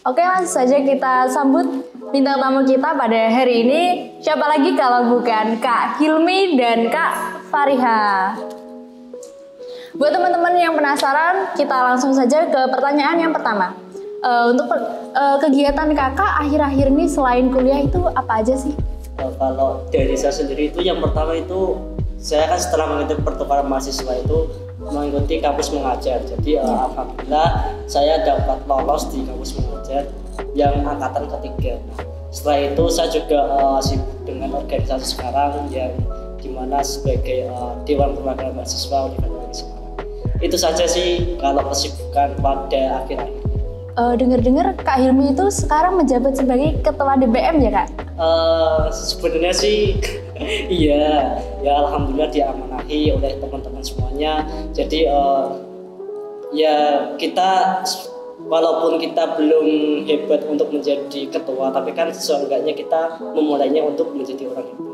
Oke, langsung saja kita sambut bintang tamu kita pada hari ini. Siapa lagi kalau bukan Kak Hilmi dan Kak Fariha. Buat teman-teman yang penasaran, kita langsung saja ke pertanyaan yang pertama. Untuk kegiatan kakak akhir-akhir ini selain kuliah itu apa aja sih? Kalau dari saya sendiri itu yang pertama itu saya kan setelah mengikuti pertukaran mahasiswa itu mengikuti kampus mengajar. Jadi alhamdulillah saya dapat lolos di kampus mengajar yang angkatan ketiga. Nah, setelah itu saya juga sibuk dengan organisasi sekarang yang dimana sebagai Dewan Perwakilan Mahasiswa Universitas Semarang. Itu saja sih kalau kesibukan pada akhir-akhir. Dengar-dengar Kak Hilmi itu sekarang menjabat sebagai ketua DBM ya Kak? Sebenarnya sih iya, ya alhamdulillah diamanahi oleh teman-teman semuanya. Jadi ya kita walaupun kita belum hebat untuk menjadi ketua, tapi kan seenggaknya kita memulainya untuk menjadi orang hebat.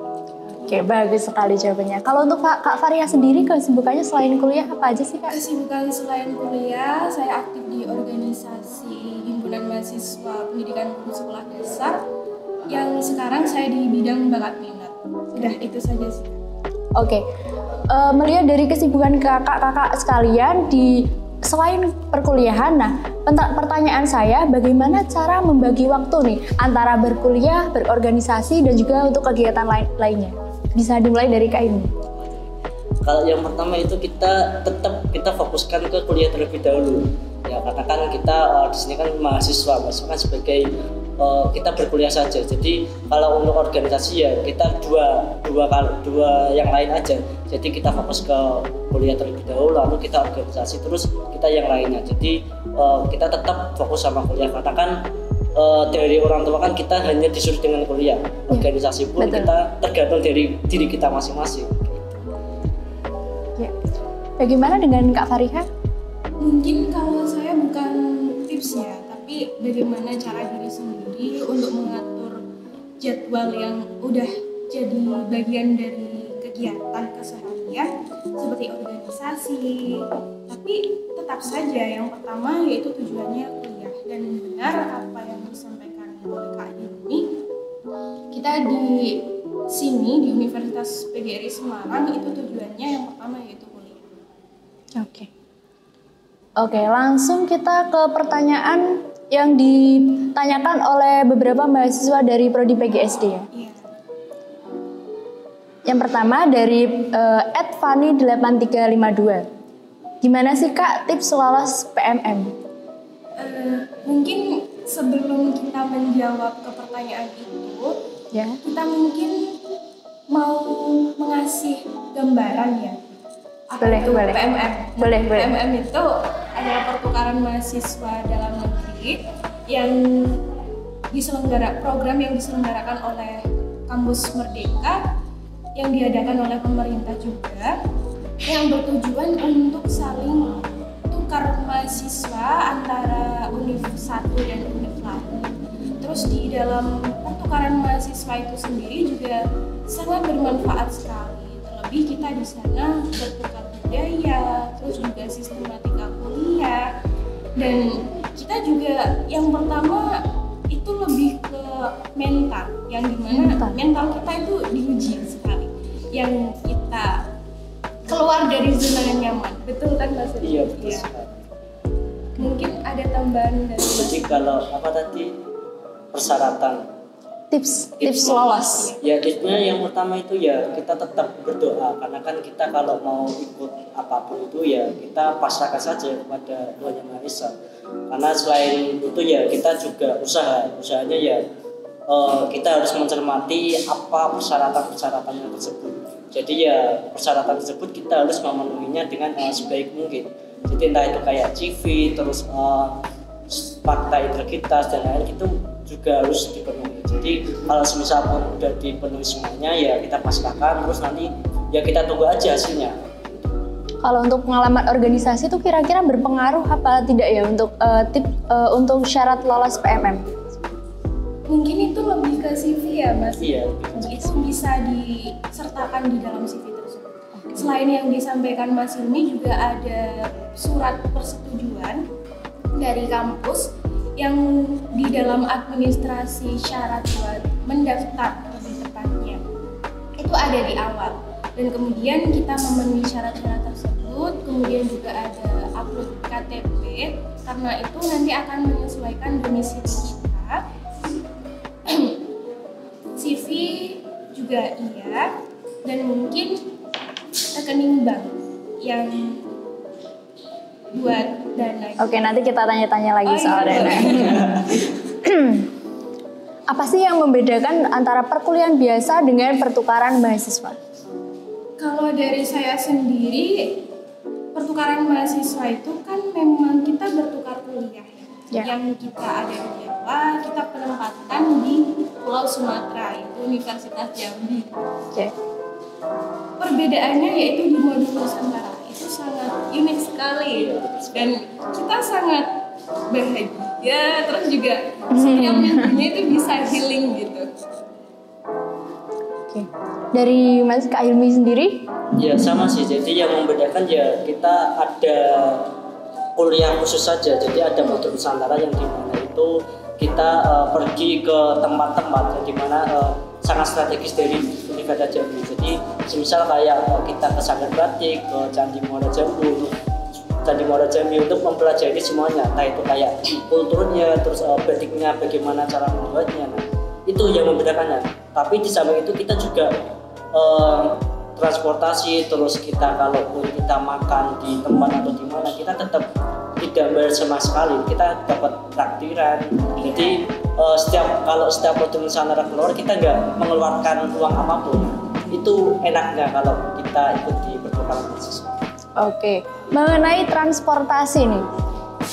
Oke, bagus sekali jawabannya. Kalau untuk Kak Fariha sendiri, kesibukannya selain kuliah apa aja sih Kak? Kesibukan selain kuliah, saya aktif di organisasi Himpunan Mahasiswa Pendidikan Guru Sekolah Dasar yang sekarang saya di bidang bakat minat. Sudah itu saja sih. Oke, melihat dari kesibukan kakak-kakak sekalian di selain perkuliahan, nah pertanyaan saya bagaimana cara membagi waktu nih antara berkuliah, berorganisasi dan juga untuk kegiatan lainnya? Bisa dimulai dari Kak Hilmi. Kalau yang pertama itu kita fokuskan ke kuliah terlebih dahulu. Ya karena kan kita di sini kan mahasiswa kan sebagai kita berkuliah saja. Jadi kalau untuk organisasi ya kita dua yang lain aja. Jadi kita fokus ke kuliah terlebih dahulu, lalu kita organisasi, terus kita yang lainnya. Jadi kita tetap fokus sama kuliah karena kan dari orang tua kan kita hanya disuruh dengan kuliah. Organisasi pun betul. Kita tergantung dari diri kita masing-masing. Ya. Bagaimana dengan Kak Fariha? Mungkin kalau saya bukan tipsnya, tapi bagaimana cara diri sendiri untuk mengatur jadwal yang udah jadi bagian dari kegiatan keseharian seperti organisasi. Tapi tetap saja yang pertama yaitu tujuannya kuliah, dan benar apa yang disampaikan oleh Kak Hilmi. Kita di sini di Universitas PGRI Semarang itu tujuannya yang pertama yaitu kuliah. Oke, langsung kita ke pertanyaan yang ditanyakan oleh beberapa mahasiswa dari Prodi PGSD ya. Iya. Yang pertama dari @fani8352. Gimana sih Kak tips lolos PMM? Mungkin sebelum kita menjawab ke pertanyaan itu, Ya. kita mungkin mau mengasih gambaran ya. Apa Boleh, itu boleh. PMM? Boleh. PMM itu adalah pertukaran mahasiswa dalam negeri yang program yang diselenggarakan oleh Kampus Merdeka yang diadakan oleh pemerintah juga, yang bertujuan untuk saling tukar mahasiswa antara univ satu dan univ lain. Terus di dalam pertukaran mahasiswa itu sendiri juga sangat bermanfaat sekali. Terlebih kita di sana bertukar budaya, terus juga sistematika kuliah, dan kita juga yang pertama itu lebih ke mental, yang dimana mental kita itu diuji sekali, yang kita keluar dari zona yang nyaman. Betul kan Mas? Iya, betul sekali. Mungkin ada tambahan dari Mas? Jadi kalau apa tadi persyaratan Tips lolos. ya tipsnya yang pertama itu ya kita tetap berdoa, karena kan kita kalau mau ikut apapun itu ya kita pasrahkan saja kepada Tuhan Yang Maha Esa. Karena selain itu ya kita juga usahanya ya kita harus mencermati apa persyaratan tersebut. Jadi ya persyaratan tersebut kita harus memenuhinya dengan sebaik mungkin. Jadi entah itu kayak CV, terus fakta integritas dan lain-lain itu juga harus dipenuhi. Jadi kalau semisal pun udah dipenuhi semuanya ya kita pasrahkan, terus nanti ya kita tunggu aja hasilnya. Kalau untuk pengalaman organisasi itu kira-kira berpengaruh apa tidak ya untuk untuk syarat lolos PMM? Mungkin itu lebih ke CV ya Mas? Iya. Itu bisa disertakan di dalam CV tersebut. Selain yang disampaikan Mas Hilmi juga ada surat persetujuan dari kampus yang di dalam administrasi syarat buat mendaftar lebih tepatnya itu ada di awal, dan kemudian kita memenuhi syarat-syarat tersebut, kemudian juga ada upload KTP karena itu nanti akan menyesuaikan domisili kita. CV juga iya, dan mungkin rekening bank yang buat dana. Oke, nanti kita tanya-tanya lagi soal iya. dana. Apa sih yang membedakan antara perkuliahan biasa dengan pertukaran mahasiswa? Kalau dari saya sendiri, pertukaran mahasiswa itu kan memang kita bertukar kuliah ya. Yang kita ada di Jawa, kita penempatan di Pulau Sumatera, itu Universitas Jambi. Perbedaannya yaitu di modul Nusantara, itu sangat unik sekali dan kita sangat bahagia, terus juga setiap minggunya itu bisa healing gitu. Oke. Dari Mas Kak Hilmi sendiri? Ya sama sih, jadi yang membedakan ya kita ada kuliah khusus saja, jadi ada modul Nusantara yang dimana itu kita pergi ke tempat-tempat yang dimana sangat strategis dari Universitas Jambi. Jadi misal kayak kita ke Sanggar Batik, ke Candi Muara Jambi untuk mempelajari semuanya, entah itu kayak kulturnya, terus batiknya, bagaimana cara membuatnya. Nah, itu yang membedakannya. Tapi di samping itu kita juga transportasi, terus kita kalaupun kita makan di tempat atau di mana, kita tetap tidak bayar sama sekali, kita dapat traktiran. Jadi setiap modul Nusantara keluar kita nggak mengeluarkan uang apapun. Itu enaknya kalau kita ikut di pertukaran mahasiswa. Oke, mengenai transportasi nih,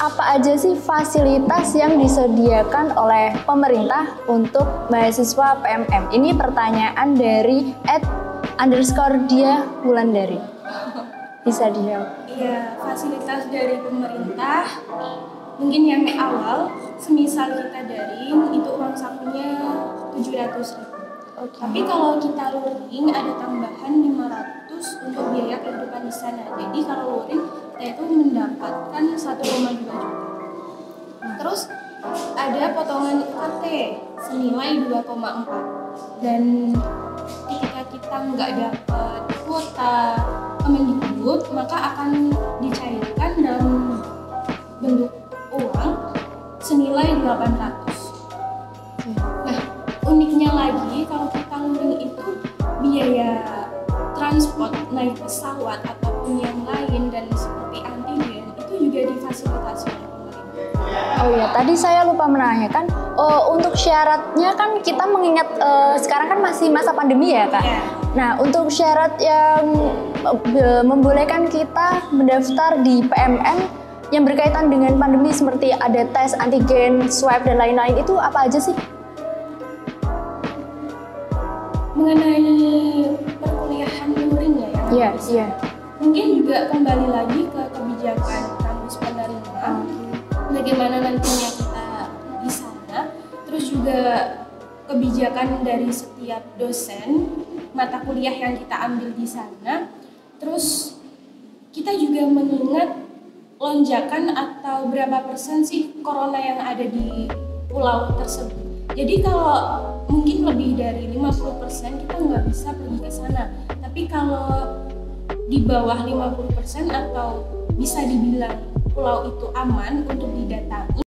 apa aja sih fasilitas yang disediakan oleh pemerintah untuk mahasiswa PMM? Ini pertanyaan dari @_dia Wulandari. Bisa dijawab. Iya, fasilitas dari pemerintah mungkin yang awal, semisal kita daring itu uang sakunya 700.000. Tapi kalau kita luring ada tambahan 500 untuk biaya kehidupan di sana. Jadi kalau luring kita itu mendapatkan 1,2 juta. Terus ada potongan UKT senilai 2,4. Dan ketika kita nggak dapat kuota Kemendikbud, maka akan dicairkan dalam bentuk uang senilai 800. Nah, uniknya lagi kalau kita luring itu biaya transport naik pesawat ataupun yang lain dan seperti antigen itu juga difasilitasi oleh pemerintah. Oh ya, tadi saya lupa menanyakan untuk syaratnya kan kita mengingat sekarang kan masih masa pandemi ya Kak. Ya. Nah, untuk syarat yang membolehkan kita mendaftar di PMM yang berkaitan dengan pandemi seperti ada tes antigen, swab dan lain-lain itu apa aja sih? Mengenai perkuliahan luring ya yang Iya. mungkin juga kembali lagi ke kebijakan kampus penerima, bagaimana nantinya kita di sana, terus juga kebijakan dari setiap dosen mata kuliah yang kita ambil di sana, terus kita juga mengingat lonjakan atau berapa persen sih corona yang ada di pulau tersebut. Jadi kalau mungkin lebih dari 50% kita nggak bisa pergi ke sana. Tapi kalau di bawah 50% atau bisa dibilang pulau itu aman untuk didatangi,